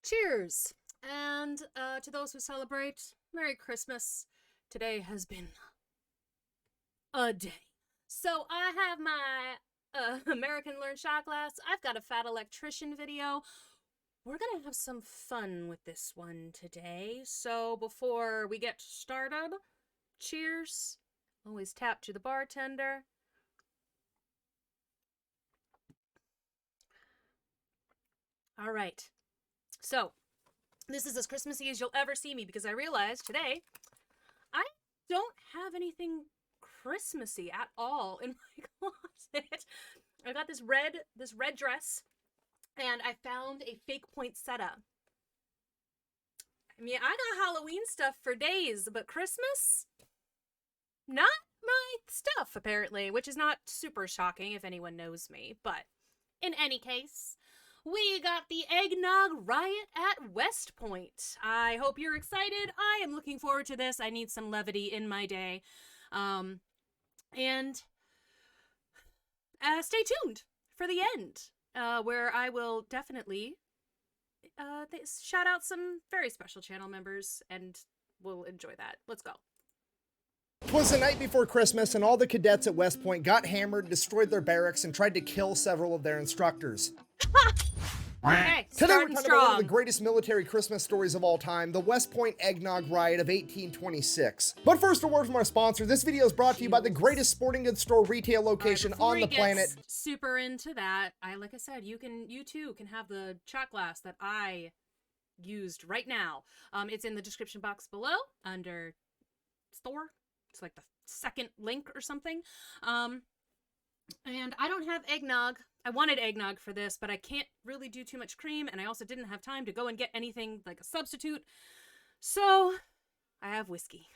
Cheers! And to those who celebrate, Merry Christmas. Today has been a day. So I have my American Learn shot glass. I've got a fat electrician video. We're gonna have some fun with this one today. So before we get started, cheers. Always tap to the bartender. All right. So, this is as Christmassy as you'll ever see me because I realized today I don't have anything Christmassy at all in my closet. I got this red dress and I found a fake poinsettia. I mean, I got Halloween stuff for days, but Christmas? Not my stuff, apparently, which is not super shocking if anyone knows me, but in any case, we got the Eggnog Riot at West Point. I hope you're excited. I am looking forward to this. I need some levity in my day. And stay tuned for the end, where I will definitely shout out some very special channel members, and we'll enjoy that. Let's go. It was the night before Christmas, and all the cadets at West Point got hammered, destroyed their barracks, and tried to kill several of their instructors. Okay, Today we're starting talking about one of strong. the greatest military Christmas stories of all time, the West Point Eggnog Riot of 1826. But first, a word from our sponsor. This video is brought to you by the greatest sporting goods store retail location on the planet. Super into that. Like I said, you too can have the shot glass that I used right now. It's in the description box below under store. It's like the second link or something. And I don't have eggnog. I wanted eggnog for this, but I can't really do too much cream, and I also didn't have time to go and get anything like a substitute. So I have whiskey.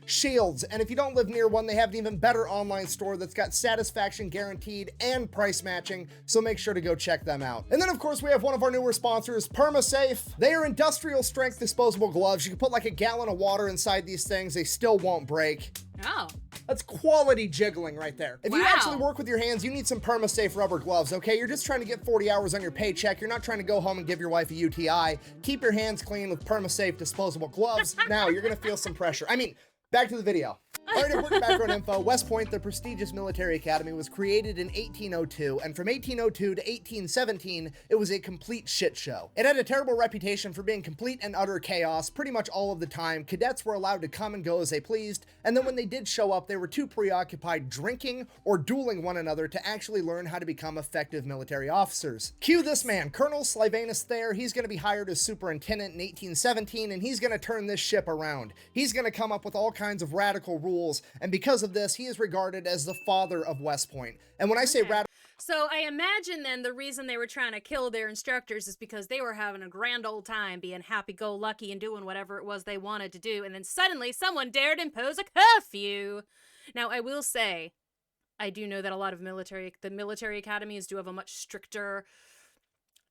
Shields, and if you don't live near one, they have an even better online store that's got satisfaction guaranteed and price matching, so make sure to go check them out. And then of course we have one of our newer sponsors, PermaSafe. They are industrial strength disposable gloves. You can put like a gallon of water inside these things, they still won't break. Oh. That's quality jiggling right there. If you Wow. actually work with your hands, you need some PermaSafe rubber gloves, okay? You're just trying to get 40 hours on your paycheck. You're not trying to go home and give your wife a UTI. Keep your hands clean with PermaSafe disposable gloves. Now you're gonna feel some pressure. I mean, back to the video. All right, important background info. West Point, the prestigious military academy, was created in 1802, and from 1802 to 1817, it was a complete shit show. It had a terrible reputation for being complete and utter chaos pretty much all of the time. Cadets were allowed to come and go as they pleased, and then when they did show up, they were too preoccupied drinking or dueling one another to actually learn how to become effective military officers. Cue this man, Colonel Slivanus Thayer. He's going to be hired as superintendent in 1817, and he's going to turn this ship around. He's going to come up with all kinds of radical rules, and because of this, he is regarded as the father of West Point. And when I say radical, So I imagine then the reason they were trying to kill their instructors is because they were having a grand old time being happy-go-lucky and doing whatever it was they wanted to do, and then suddenly someone dared impose a curfew. Now, I will say, I do know that a lot of the military academies do have a much stricter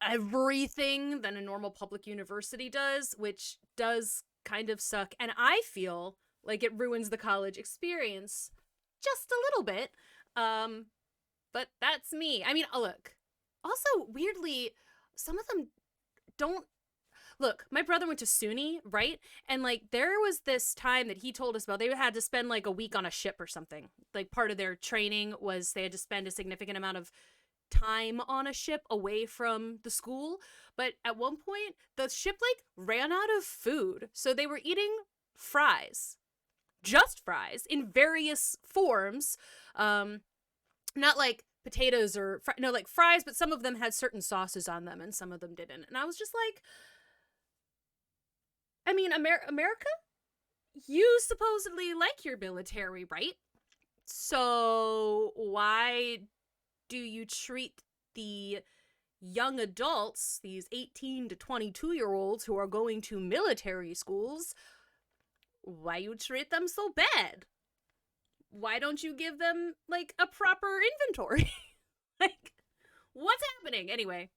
everything than a normal public university does, which does kind of suck, and I feel like it ruins the college experience just a little bit. But that's me. I mean, look, also weirdly, some of them don't look. My brother went to SUNY, right? And like there was this time that he told us about, they had to spend like a week on a ship or something. Like part of their training was they had to spend a significant amount of time on a ship away from the school. But at one point the ship like ran out of food, so they were eating fries, just fries in various forms. Not like potatoes or like fries, but some of them had certain sauces on them and some of them didn't. And I was just like, I mean, America, you supposedly like your military, right? So why do you treat the young adults, these 18 to 22-year-olds who are going to military schools, why you treat them so bad? Why don't you give them, like, a proper inventory? Like, what's happening? Anyway,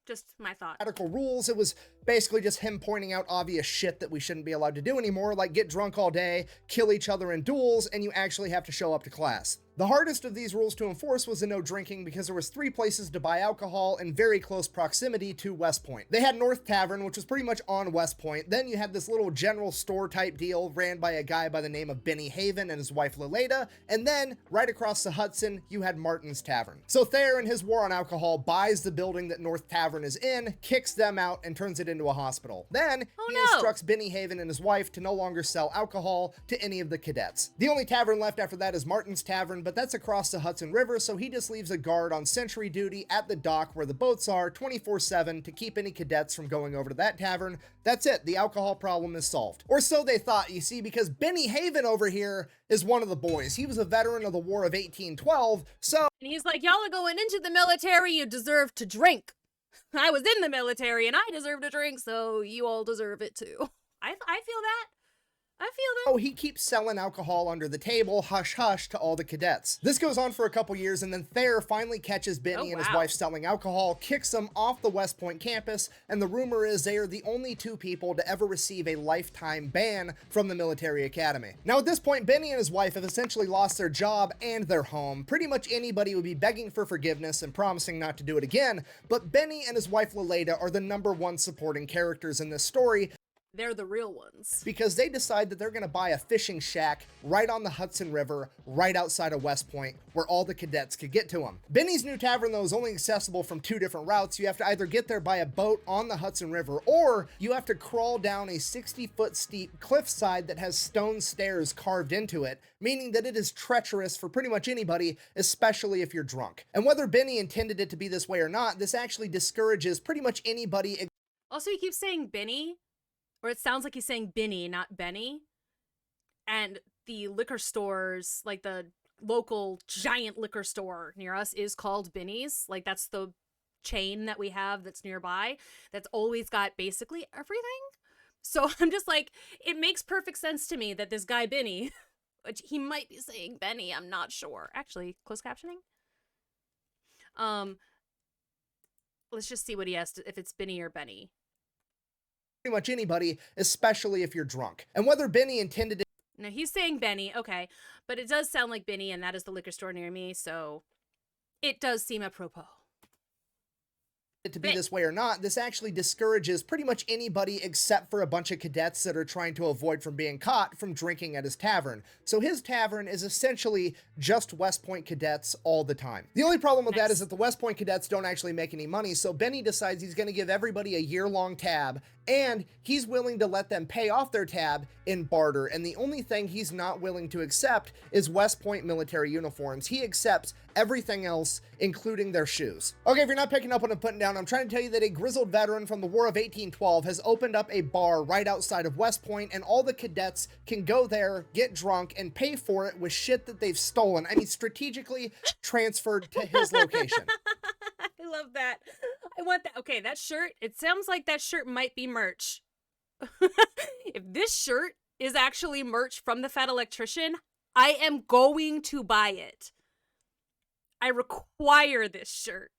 just my thought. radical rules, it was Basically just him pointing out obvious shit that we shouldn't be allowed to do anymore, like get drunk all day, kill each other in duels, and you actually have to show up to class. The hardest of these rules to enforce was the no drinking because there was 3 places to buy alcohol in very close proximity to West Point. They had North Tavern, which was pretty much on West Point. Then you had this little general store type deal ran by a guy by the name of Benny Haven and his wife Leleda. And then right across the Hudson, you had Martin's Tavern. So Thayer in his war on alcohol buys the building that North Tavern is in, kicks them out, and turns it into a hospital. Then he instructs Benny Haven and his wife to no longer sell alcohol to any of the cadets. The only tavern left after that is Martin's Tavern, but that's across the Hudson River, so he just leaves a guard on sentry duty at the dock where the boats are 24/7 to keep any cadets from going over to that tavern. That's it. The alcohol problem is solved. Or so they thought, you see, because Benny Haven over here is one of the boys. He was a veteran of the War of 1812, so... And he's like, y'all are going into the military, you deserve to drink. I was in the military and I deserve to drink, so you all deserve it too. I feel that. Oh, he keeps selling alcohol under the table, hush hush, to all the cadets. This goes on for a couple years, and then Thayer finally catches Benny and his wife selling alcohol, kicks them off the West Point campus, and the rumor is they are the only 2 people to ever receive a lifetime ban from the military academy. Now at this point, Benny and his wife have essentially lost their job and their home. Pretty much anybody would be begging for forgiveness and promising not to do it again, but Benny and his wife Leleda are the #1 supporting characters in this story. They're the real ones. Because they decide that they're going to buy a fishing shack right on the Hudson River, right outside of West Point, where all the cadets could get to them. Benny's new tavern, though, is only accessible from 2 different routes. You have to either get there by a boat on the Hudson River, or you have to crawl down a 60-foot steep cliffside that has stone stairs carved into it, meaning that it is treacherous for pretty much anybody, especially if you're drunk. And whether Benny intended it to be this way or not, this actually discourages pretty much anybody. Also, he keeps saying Benny. Or it sounds like he's saying Benny, not Benny. And the liquor stores, like the local giant liquor store near us is called Benny's. Like that's the chain that we have that's nearby. That's always got basically everything. So I'm just like, it makes perfect sense to me that this guy Benny, which he might be saying Benny, I'm not sure. Actually, closed captioning. Let's just see what he has to, if it's Benny or Benny. Pretty much anybody, especially if you're drunk. And whether Benny intended it... No, he's saying Benny, okay. But it does sound like Benny, and that is the liquor store near me, so it does seem apropos. To be this way or not, this actually discourages pretty much anybody except for a bunch of cadets that are trying to avoid from being caught from drinking at his tavern. So his tavern is essentially just West Point cadets all the time. The only problem with that is that the West Point cadets don't actually make any money, so Benny decides he's going to give everybody a year-long tab, and he's willing to let them pay off their tab in barter, and the only thing he's not willing to accept is West Point military uniforms. He accepts everything else, including their shoes. Okay, if you're not picking up what I'm putting down, I'm trying to tell you that a grizzled veteran from the War of 1812 has opened up a bar right outside of West Point, and all the cadets can go there, get drunk, and pay for it with shit that they've stolen. I mean, strategically transferred to his location. I love that. I want that. Okay, that shirt, it sounds like that shirt might be merch. If this shirt is actually merch from the Fed Electrician, I am going to buy it. I require this shirt.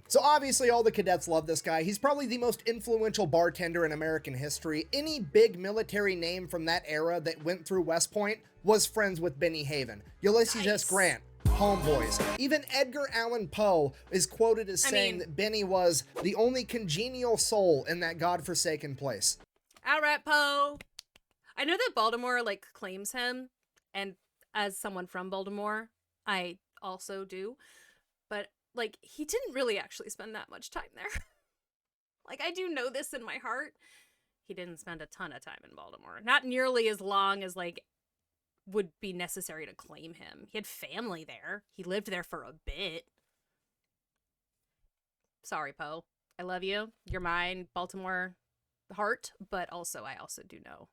So obviously all the cadets love this guy. He's probably the most influential bartender in American history. Any big military name from that era that went through West Point was friends with Benny Haven. Ulysses S. Grant, homeboys. Even Edgar Allan Poe is quoted as saying that Benny was the only congenial soul in that godforsaken place. All right, Poe. I know that Baltimore, like, claims him, and as someone from Baltimore, I also do, but, like, he didn't really actually spend that much time there. Like, I do know this in my heart. He didn't spend a ton of time in Baltimore. Not nearly as long as, like, would be necessary to claim him. He had family there. He lived there for a bit. Sorry, Poe. I love you. You're mine, Baltimore heart, but also I also do know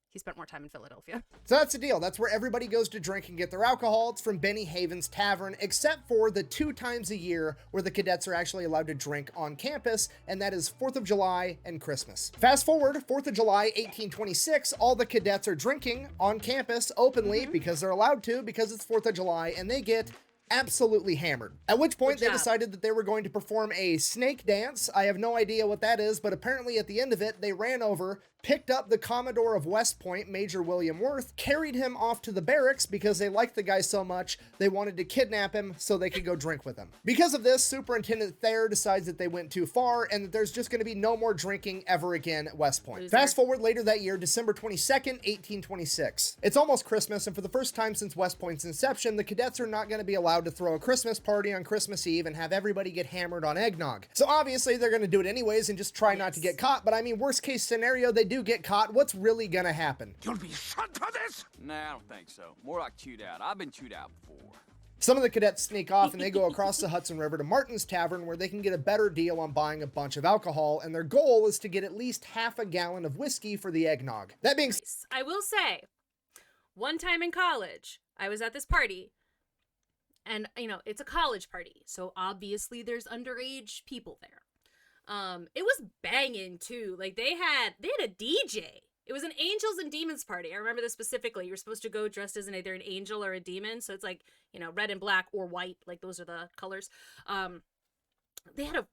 he spent more time in Philadelphia. So that's the deal. That's where everybody goes to drink and get their alcohol. It's from Benny Haven's Tavern, except for the 2 times a year where the cadets are actually allowed to drink on campus, and that is 4th of July and Christmas. Fast forward, 4th of July, 1826, all the cadets are drinking on campus openly because they're allowed to, because it's 4th of July, and they get absolutely hammered. At which point Good they job. decided that they were going to perform a snake dance. I have no idea what that is, but apparently at the end of it, they ran over, picked up the Commodore of West Point, Major William Worth, carried him off to the barracks because they liked the guy so much, they wanted to kidnap him so they could go drink with him. Because of this, Superintendent Thayer decides that they went too far and that there's just going to be no more drinking ever again at West Point. Loser. Fast forward later that year, December 22nd, 1826. It's almost Christmas, and for the first time since West Point's inception, the cadets are not going to be allowed to throw a Christmas party on Christmas Eve and have everybody get hammered on eggnog. So obviously they're going to do it anyways and just try not to get caught, but I mean, worst case scenario, they do get caught. What's really going to happen? You'll be shot for this? Nah, I don't think so. More like chewed out. I've been chewed out before. Some of the cadets sneak off and they go across the Hudson River to Martin's Tavern where they can get a better deal on buying a bunch of alcohol, and their goal is to get at least half a gallon of whiskey for the eggnog. That being said, I will say, one time in college, I was at this party, and, you know, it's a college party, so obviously there's underage people there. It was banging, too. Like, they had a DJ. It was an Angels and Demons party. I remember this specifically. You were supposed to go dressed as either an angel or a demon, so it's like, you know, red and black or white, like those are the colors. They had a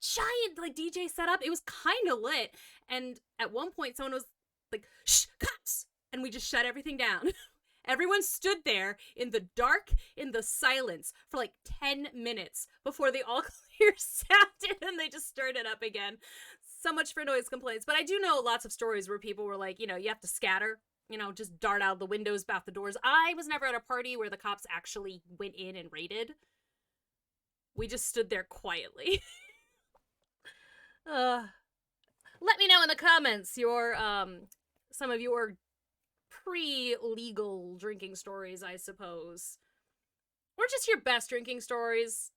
giant, like, DJ set up. It was kind of lit, and at one point someone was like, "Shh, cops!" And we just shut everything down. Everyone stood there in the dark, in the silence, for like 10 minutes before the all clear sounded, and they just stirred it up again. So much for noise complaints. But I do know lots of stories where people were like, you know, you have to scatter, you know, just dart out the windows, out the doors. I was never at a party where the cops actually went in and raided. We just stood there quietly. Let me know in the comments your, some of your pre-legal drinking stories, I suppose. Or just your best drinking stories.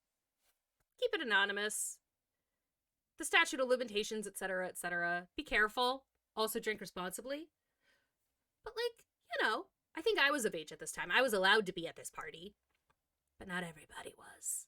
Keep it anonymous. The statute of limitations, etc., etc. Be careful. Also drink responsibly. But, like, you know, I think I was of age at this time. I was allowed to be at this party. But not everybody was.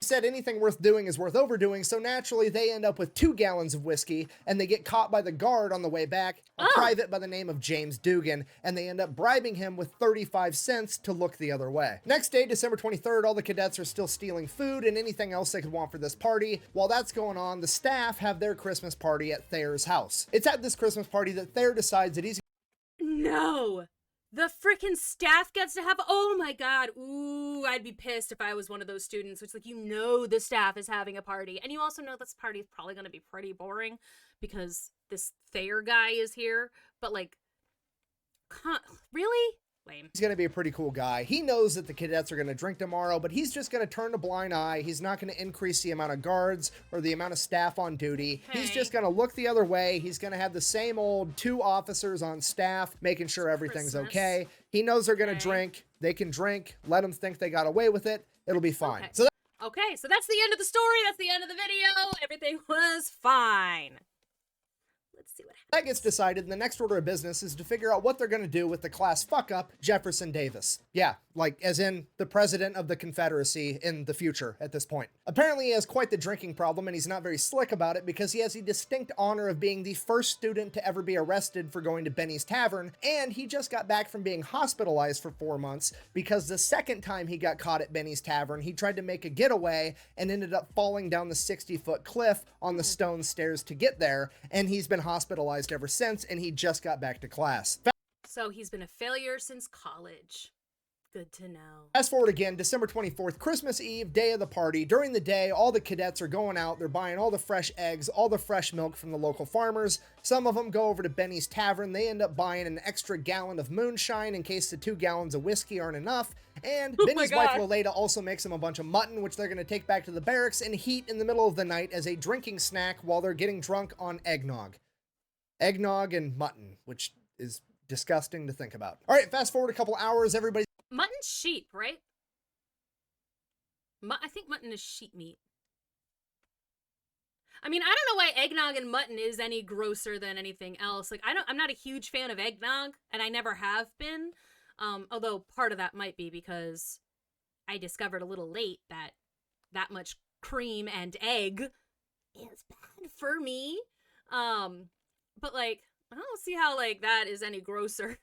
said anything worth doing is worth overdoing, so naturally they end up with 2 gallons of whiskey, and they get caught by the guard on the way back, a private by the name of James Dugan, and they end up bribing him with 35 cents to look the other way. Next day, December 23rd, all the cadets are still stealing food and anything else they could want for this party. While that's going on, the staff have their Christmas party at Thayer's house. It's at this Christmas party that Thayer decides that he's No! The freaking staff gets to have, oh my god, ooh, I'd be pissed if I was one of those students, which, like, you know the staff is having a party, and you also know this party is probably going to be pretty boring, because this Thayer guy is here, but, like, really? Lame. He's going to be a pretty cool guy. He knows that the cadets are going to drink tomorrow, but he's just going to turn a blind eye. He's not going to increase the amount of guards or the amount of staff on duty. Okay. He's just going to look the other way. He's going to have the same old 2 officers on staff, making sure everything's okay. He knows they're going to drink. They can drink. Let them think they got away with it. It'll be fine. Okay. So that's the end of the story. That's the end of the video. Everything was fine. Let's see what happens. that gets decided, and the next order of business is to figure out what they're going to do with the class fuck-up, Jefferson Davis. Yeah, like, as in the president of the Confederacy in the future at this point. Apparently he has quite the drinking problem, and he's not very slick about it because he has the distinct honor of being the first student to ever be arrested for going to Benny's Tavern, and he just got back from being hospitalized for 4 months because the second time he got caught at Benny's Tavern, he tried to make a getaway and ended up falling down the 60-foot cliff on the stone stairs to get there, and he's been hospitalized ever since, and he just got back to class. So he's been a failure since college. Good to know. Fast forward again, December 24th, Christmas Eve, day of the party. During the day, all the cadets are going out. They're buying all the fresh eggs, all the fresh milk from the local farmers. Some of them go over to Benny's Tavern. They end up buying an extra gallon of moonshine in case the 2 gallons of whiskey aren't enough. And Benny's wife, Lolita, also makes them a bunch of mutton, which they're going to take back to the barracks and heat in the middle of the night as a drinking snack while they're getting drunk on eggnog. Eggnog and mutton, which is disgusting to think about. All right, fast forward a couple hours. Everybody's Mutton's sheep, right? I think mutton is sheep meat. I mean, I don't know why eggnog and mutton is any grosser than anything else. Like, I'm not a huge fan of eggnog, and I never have been. Although part of that might be because I discovered a little late that much cream and egg is bad for me. But, like, I don't see how, like, that is any grosser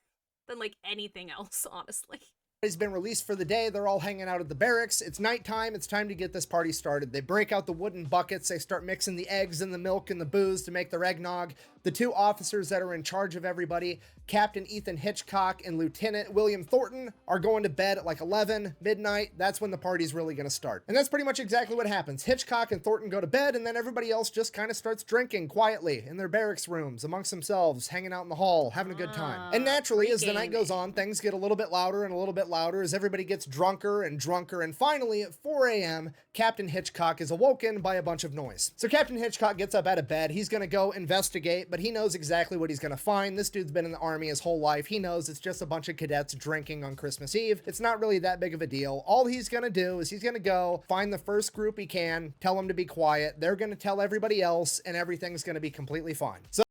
than, like, anything else, honestly. He's been released for the day. They're all hanging out at the barracks. It's nighttime. It's time to get this party started. They break out the wooden buckets. They start mixing the eggs and the milk and the booze to make their eggnog. The two officers that are in charge of everybody, Captain Ethan Hitchcock and Lieutenant William Thornton, are going to bed at like 11, midnight. That's when the party's really going to start. And that's pretty much exactly what happens. Hitchcock and Thornton go to bed, and then everybody else just kind of starts drinking quietly in their barracks rooms amongst themselves, hanging out in the hall, having a good time. And naturally, as the night goes on, things get a little bit louder and a little bit louder as everybody gets drunker and drunker. And finally, at 4 a.m., Captain Hitchcock is awoken by a bunch of noise. So Captain Hitchcock gets up out of bed. He's going to go investigate, but he knows exactly what he's going to find. This dude's been in the army his whole life. He knows it's just a bunch of cadets drinking on Christmas Eve. It's not really that big of a deal. All he's going to do is he's going to go find the first group he can, tell them to be quiet. They're going to tell everybody else, and everything's going to be completely fine. So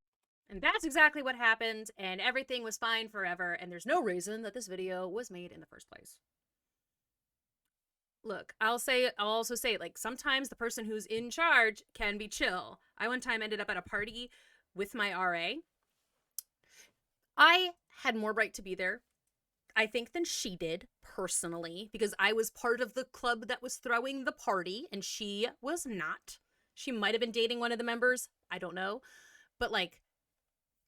And that's exactly what happened, and everything was fine forever, and there's no reason that this video was made in the first place. Look, I'll also say, like, sometimes the person who's in charge can be chill. I one time ended up at a party with my RA. I had more right to be there, I think, than she did, personally, because I was part of the club that was throwing the party, and she was not. She might have been dating one of the members, I don't know. But, like,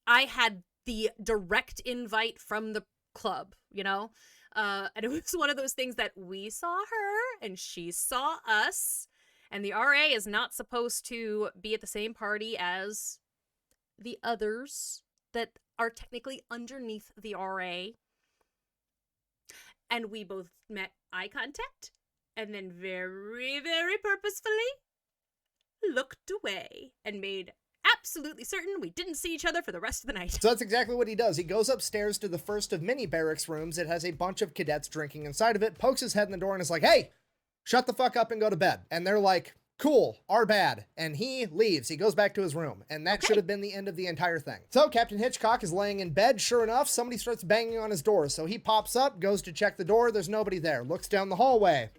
I had the direct invite from the club, you know? And it was one of those things that we saw her and she saw us, and the RA is not supposed to be at the same party as the others that are technically underneath the RA. And we both met eye contact and then very, very purposefully looked away and made absolutely certain we didn't see each other for the rest of the night. So that's exactly what he does. He goes upstairs to the first of many barracks rooms. It has a bunch of cadets drinking inside of it, pokes his head in the door and is like, hey, shut the fuck up and go to bed. And they're like, cool, our bad. And he leaves. He goes back to his room. And that should have been the end of the entire thing. So Captain Hitchcock is laying in bed. Sure enough, somebody starts banging on his door. So he pops up, goes to check the door. There's nobody there. Looks down the hallway.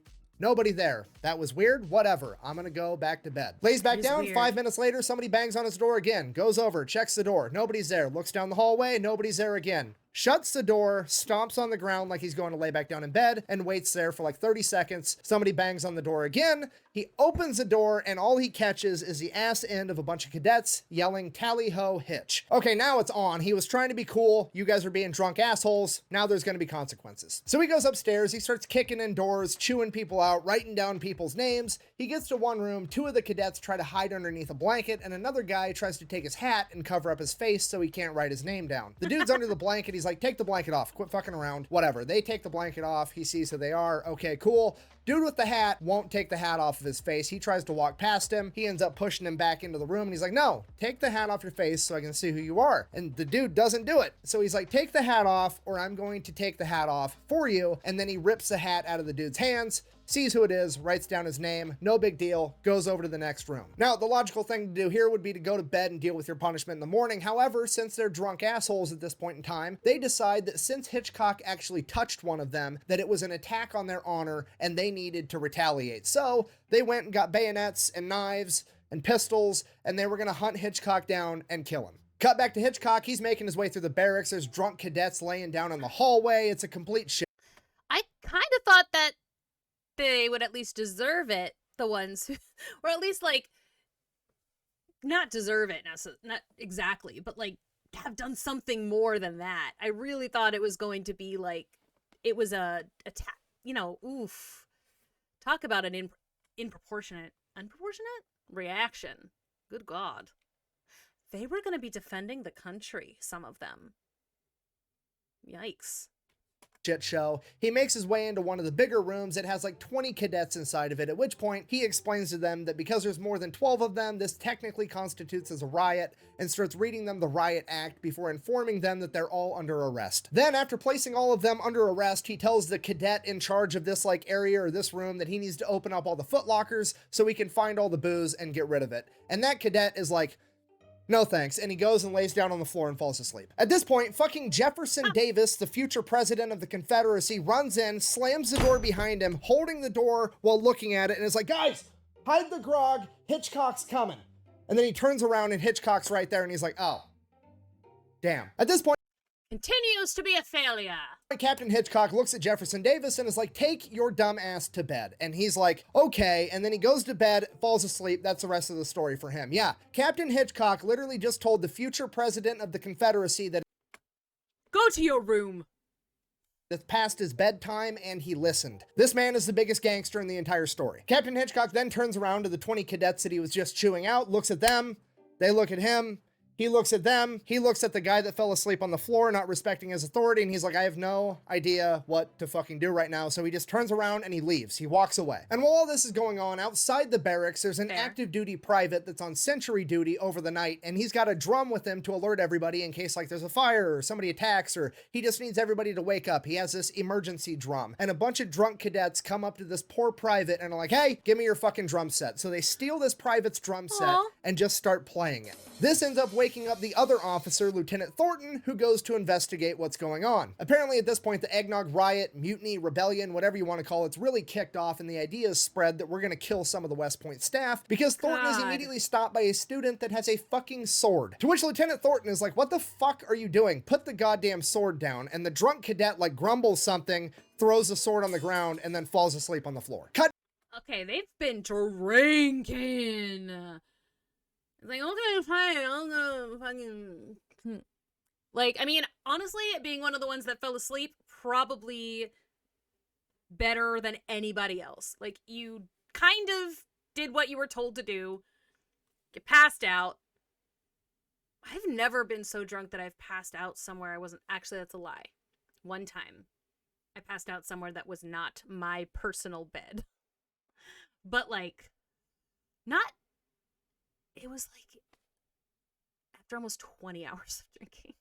Nobody there. That was weird. Whatever. I'm gonna go back to bed. Lays back down. Weird. 5 minutes later, somebody bangs on his door again. Goes over, checks the door. Nobody's there. Looks down the hallway. Nobody's there again. Shuts the door, stomps on the ground like he's going to lay back down in bed, and waits there for like 30 seconds. Somebody bangs on the door again. He opens the door, and all he catches is the ass end of a bunch of cadets yelling, "Tally-ho, Hitch." Okay, now it's on. He was trying to be cool. You guys are being drunk assholes. Now there's going to be consequences. So he goes upstairs. He starts kicking in doors, chewing people out, writing down people's names. He gets to one room. Two of the cadets try to hide underneath a blanket, and another guy tries to take his hat and cover up his face so he can't write his name down. The dude's under the blanket. He's like, take the blanket off. Quit fucking around. Whatever. They take the blanket off. He sees who they are. Okay, cool. Dude with the hat won't take the hat off of his face. He tries to walk past him. He ends up pushing him back into the room, and he's like, no, take the hat off your face so I can see who you are. And the dude doesn't do it. So he's like, take the hat off, or I'm going to take the hat off for you. And then he rips the hat out of the dude's hands, sees who it is, writes down his name, no big deal, goes over to the next room. Now, the logical thing to do here would be to go to bed and deal with your punishment in the morning. However, since they're drunk assholes at this point in time, they decide that since Hitchcock actually touched one of them, that it was an attack on their honor and they needed to retaliate. So they went and got bayonets and knives and pistols, and they were gonna hunt Hitchcock down and kill him. Cut back to Hitchcock. He's making his way through the barracks. There's drunk cadets laying down in the hallway. It's a complete shit. I kind of thought that they would at least deserve it, the ones who, or at least, like, not deserve it, not exactly, but, like, have done something more than that. I really thought it was going to be, like, it was a attack, you know, oof. Talk about an unproportionate reaction. Good God. They were going to be defending the country, some of them. Yikes. Shit show. He makes his way into one of the bigger rooms. It has like 20 cadets inside of it, at which point he explains to them that because there's more than 12 of them, this technically constitutes as a riot, and starts reading them the Riot Act before informing them that they're all under arrest. Then, after placing all of them under arrest, he tells the cadet in charge of this like area or this room that he needs to open up all the footlockers so he can find all the booze and get rid of it. And that cadet is like, no thanks, and he goes and lays down on the floor and falls asleep. At this point, fucking Jefferson Davis, the future president of the Confederacy, runs in, slams the door behind him, holding the door while looking at it, and is like, guys, hide the grog, Hitchcock's coming. And then he turns around and Hitchcock's right there, and he's like, oh, damn. At this point, Continues to be a failure. Captain Hitchcock looks at Jefferson Davis and is like, take your dumb ass to bed. And he's like, okay. And then he goes to bed, falls asleep. That's the rest of the story for him. Yeah, Captain Hitchcock literally just told the future president of the Confederacy that Go to your room. it's past his bedtime, and he listened. This man is the biggest gangster in the entire story. Captain Hitchcock then turns around to the 20 cadets that he was just chewing out, looks at them, they look at him, he looks at them, he looks at the guy that fell asleep on the floor, not respecting his authority, and he's like, I have no idea what to fucking do right now. So he just turns around and he leaves. He walks away. And while all this is going on, outside the barracks, there's an active duty private that's on sentry duty over the night, and he's got a drum with him to alert everybody in case like there's a fire or somebody attacks or he just needs everybody to wake up. He has this emergency drum, and a bunch of drunk cadets come up to this poor private and are like, hey, give me your fucking drum set. So they steal this private's drum set and just start playing it. This ends up waking up the other officer, Lieutenant Thornton, who goes to investigate what's going on. Apparently at this point, the Eggnog riot, mutiny, rebellion, whatever you want to call it's really kicked off, and the idea is spread that we're going to kill some of the West Point staff because Thornton is immediately stopped by a student that has a fucking sword. To which Lieutenant Thornton is like, what the fuck are you doing? Put the goddamn sword down. And the drunk cadet like grumbles something, throws the sword on the ground, and then falls asleep on the floor. Cut. Okay, they've been drinking. It's like, okay, fine, I'll go fucking... Like, I mean, honestly, being one of the ones that fell asleep, probably better than anybody else. Like, you kind of did what you were told to do. You passed out. I've never been so drunk that I've passed out somewhere I wasn't... Actually, that's a lie. One time, I passed out somewhere that was not my personal bed. But, like, not... It was like after almost 20 hours of drinking.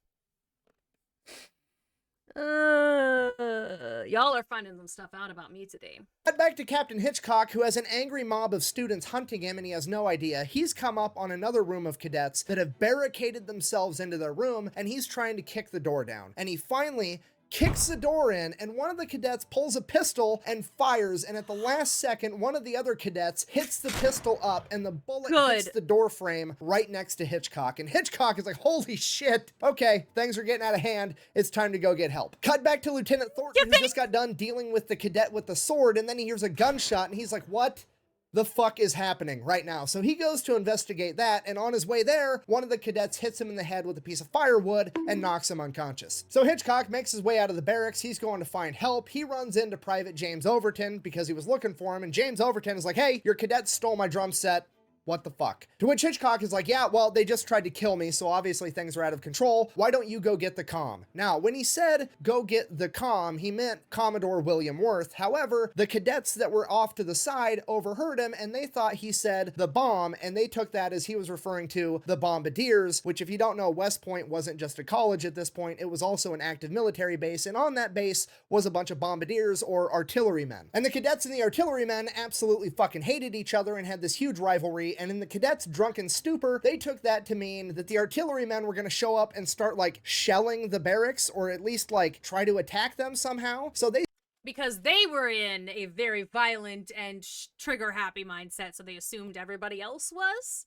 Y'all are finding some stuff out about me today. Cut back to Captain Hitchcock, who has an angry mob of students hunting him, and he has no idea. He's come up on another room of cadets that have barricaded themselves into their room, and he's trying to kick the door down. And he finally kicks the door in, and one of the cadets pulls a pistol and fires, and at the last second, one of the other cadets hits the pistol up, and the bullet hits the door frame right next to Hitchcock. And Hitchcock is like, holy shit, okay, things are getting out of hand, it's time to go get help. Cut back to Lieutenant Thornton, who just got done dealing with the cadet with the sword, and then he hears a gunshot, and he's like, what the fuck is happening right now? So he goes to investigate that, and on his way there, one of the cadets hits him in the head with a piece of firewood and knocks him unconscious. So Hitchcock makes his way out of the barracks. He's going to find help. He runs into Private James Overton because he was looking for him, and James Overton is like, hey, your cadets stole my drum set. What the fuck? To which Hitchcock is like, yeah, well, they just tried to kill me, so obviously things are out of control. Why don't you go get the comm? Now, when he said go get the comm, he meant Commodore William Worth. However, the cadets that were off to the side overheard him, and they thought he said the bomb, and they took that as he was referring to the bombardiers, which if you don't know, West Point wasn't just a college at this point, it was also an active military base, and on that base was a bunch of bombardiers or artillerymen. And the cadets and the artillerymen absolutely fucking hated each other and had this huge rivalry, and in the cadets' drunken stupor, they took that to mean that the artillerymen were going to show up and start, like, shelling the barracks, or at least, like, try to attack them somehow. So they... Because they were in a very violent and trigger-happy mindset, so they assumed everybody else was.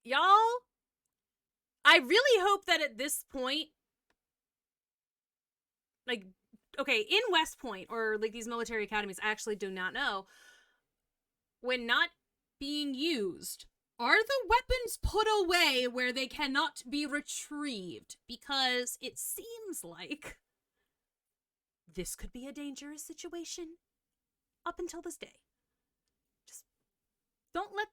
Y'all, I really hope that at this point, like, okay, in West Point, or, like, these military academies, I actually do not know, when not being used, are the weapons put away where they cannot be retrieved? Because it seems like this could be a dangerous situation up until this day. Just don't let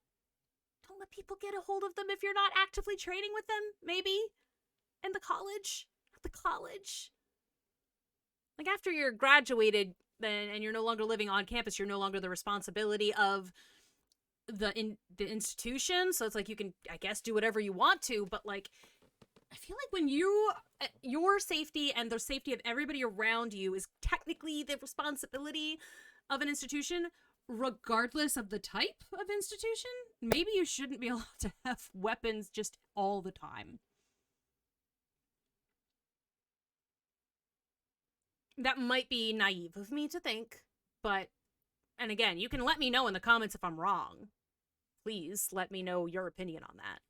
people get a hold of them if you're not actively training with them, maybe in the college. Like after you're graduated then and you're no longer living on campus, you're no longer the responsibility of the institution, so it's like you can, I guess, do whatever you want to, but like I feel like when your safety and the safety of everybody around you is technically the responsibility of an institution, regardless of the type of institution, maybe you shouldn't be allowed to have weapons just all the time. That might be naive of me to think, but, and again, you can let me know in the comments if I'm wrong. Please let me know your opinion on that.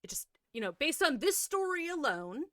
It just, you know, based on this story alone,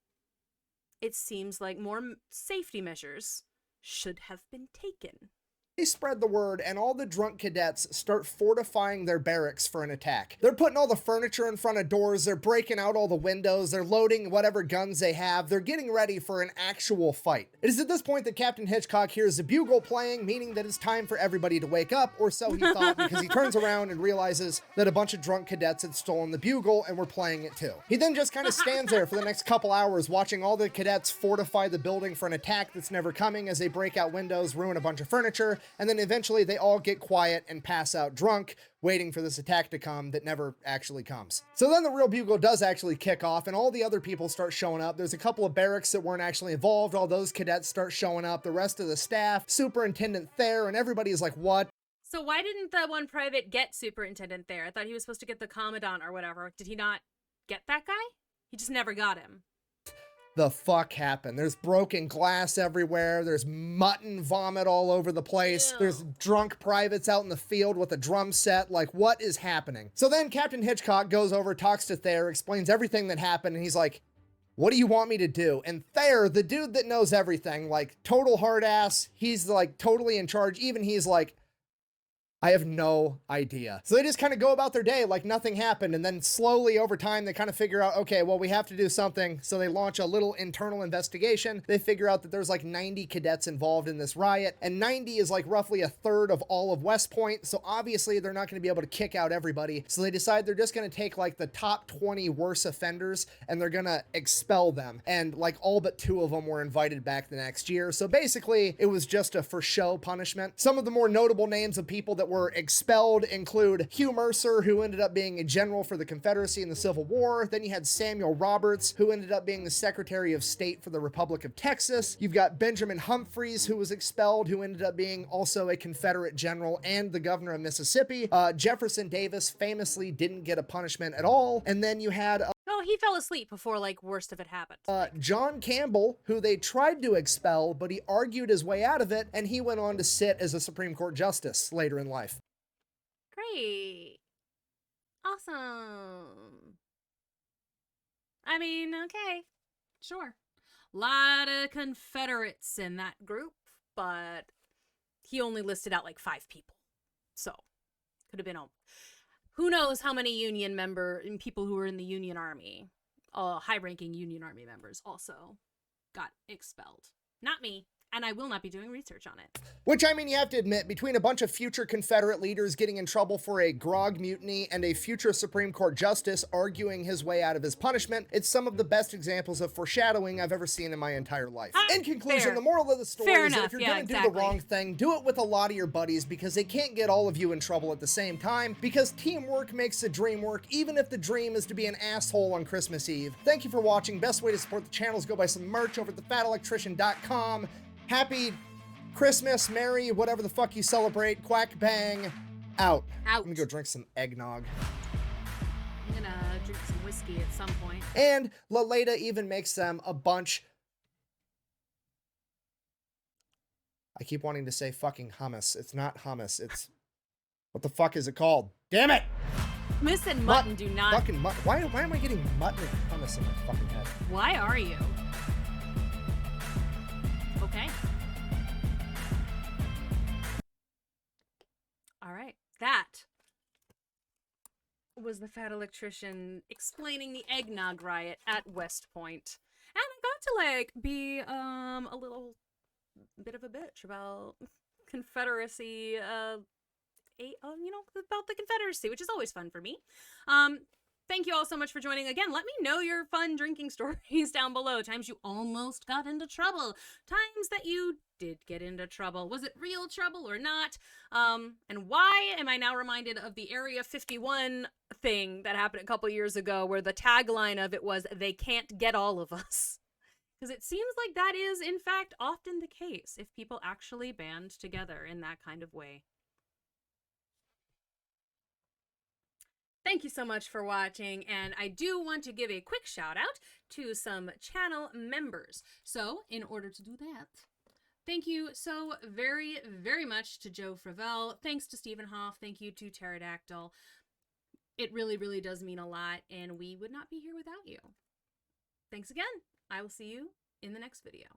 it seems like more safety measures should have been taken. They spread the word, and all the drunk cadets start fortifying their barracks for an attack. They're putting all the furniture in front of doors, they're breaking out all the windows, they're loading whatever guns they have, they're getting ready for an actual fight. It is at this point that Captain Hitchcock hears the bugle playing, meaning that it's time for everybody to wake up, or so he thought, because he turns around and realizes that a bunch of drunk cadets had stolen the bugle and were playing it too. He then just kind of stands there for the next couple hours watching all the cadets fortify the building for an attack that's never coming as they break out windows, ruin a bunch of furniture, and then eventually they all get quiet and pass out drunk, waiting for this attack to come that never actually comes. So then the real bugle does actually kick off, and all the other people start showing up. There's a couple of barracks that weren't actually involved. All those cadets start showing up. The rest of the staff, Superintendent Thayer, and everybody is like, what? So why didn't the one private get Superintendent Thayer? I thought he was supposed to get the Commandant or whatever. Did he not get that guy? He just never got him. The fuck happened? There's broken glass everywhere. There's mutton vomit all over the place. Ew. There's drunk privates out in the field with a drum set. Like, what is happening? So then Captain Hitchcock goes over, talks to Thayer, explains everything that happened, and he's like, what do you want me to do? And Thayer, the dude that knows everything, like total hard ass, he's like totally in charge. Even he's like, I have no idea. So they just kind of go about their day like nothing happened. And then slowly over time, they kind of figure out, okay, well, we have to do something. So they launch a little internal investigation. They figure out that there's like 90 cadets involved in this riot. And 90 is like roughly a third of all of West Point. So obviously they're not going to be able to kick out everybody. So they decide they're just going to take like the top 20 worst offenders and they're going to expel them. And like all but 2 of them were invited back the next year. So basically it was just a for show punishment. Some of the more notable names of people that were expelled include Hugh Mercer, who ended up being a general for the Confederacy in the Civil War. Then you had Samuel Roberts, who ended up being the Secretary of State for the Republic of Texas. You've got Benjamin Humphreys, who was expelled, who ended up being also a Confederate general and the governor of Mississippi. Jefferson Davis famously didn't get a punishment at all. And then you had Oh, he fell asleep before like worst of it happened. John Campbell, who they tried to expel, but he argued his way out of it, and he went on to sit as a Supreme Court justice later in life. Great. Awesome. I mean, okay. Sure. Lot of Confederates in that group, but he only listed out like 5 people. So, could have been who knows how many Union people who were in the Union Army, high-ranking Union Army members also got expelled. Not me, and I will not be doing research on it. Which, I mean, you have to admit, between a bunch of future Confederate leaders getting in trouble for a grog mutiny and a future Supreme Court justice arguing his way out of his punishment, it's some of the best examples of foreshadowing I've ever seen in my entire life. In conclusion, fair. The moral of the story Fair is that enough, if you're yeah, going to do exactly. the wrong thing, do it with a lot of your buddies, because they can't get all of you in trouble at the same time, because teamwork makes the dream work, even if the dream is to be an asshole on Christmas Eve. Thank you for watching. Best way to support the channel is go buy some merch over at thefatelectrician.com. Happy Christmas, Merry, whatever the fuck you celebrate. Quack bang, out. Out. I'm gonna go drink some eggnog. I'm gonna drink some whiskey at some point. And Laleda even makes them a bunch. I keep wanting to say fucking hummus. It's not hummus. It's, what the fuck is it called? Damn it! Hummus and mutton do not. Fucking mutton. Why am I getting mutton and hummus in my fucking head? Why are you? Okay. All right. That was the Fat Electrician explaining the Eggnog riot at West Point. And I got to like be a little bit of a bitch about Confederacy, about the Confederacy, which is always fun for me. Thank you all so much for joining. Again, let me know your fun drinking stories down below. Times you almost got into trouble. Times that you did get into trouble. Was it real trouble or not? And why am I now reminded of the Area 51 thing that happened a couple years ago where the tagline of it was, "They can't get all of us." Because it seems like that is, in fact, often the case if people actually band together in that kind of way. Thank you so much for watching, and I do want to give a quick shout out to some channel members. So, in order to do that, thank you so very, very much to Joe Fravel. Thanks to Stephen Hoff. Thank you to Pterodactyl. It really, really does mean a lot, and we would not be here without you. Thanks again. I will see you in the next video.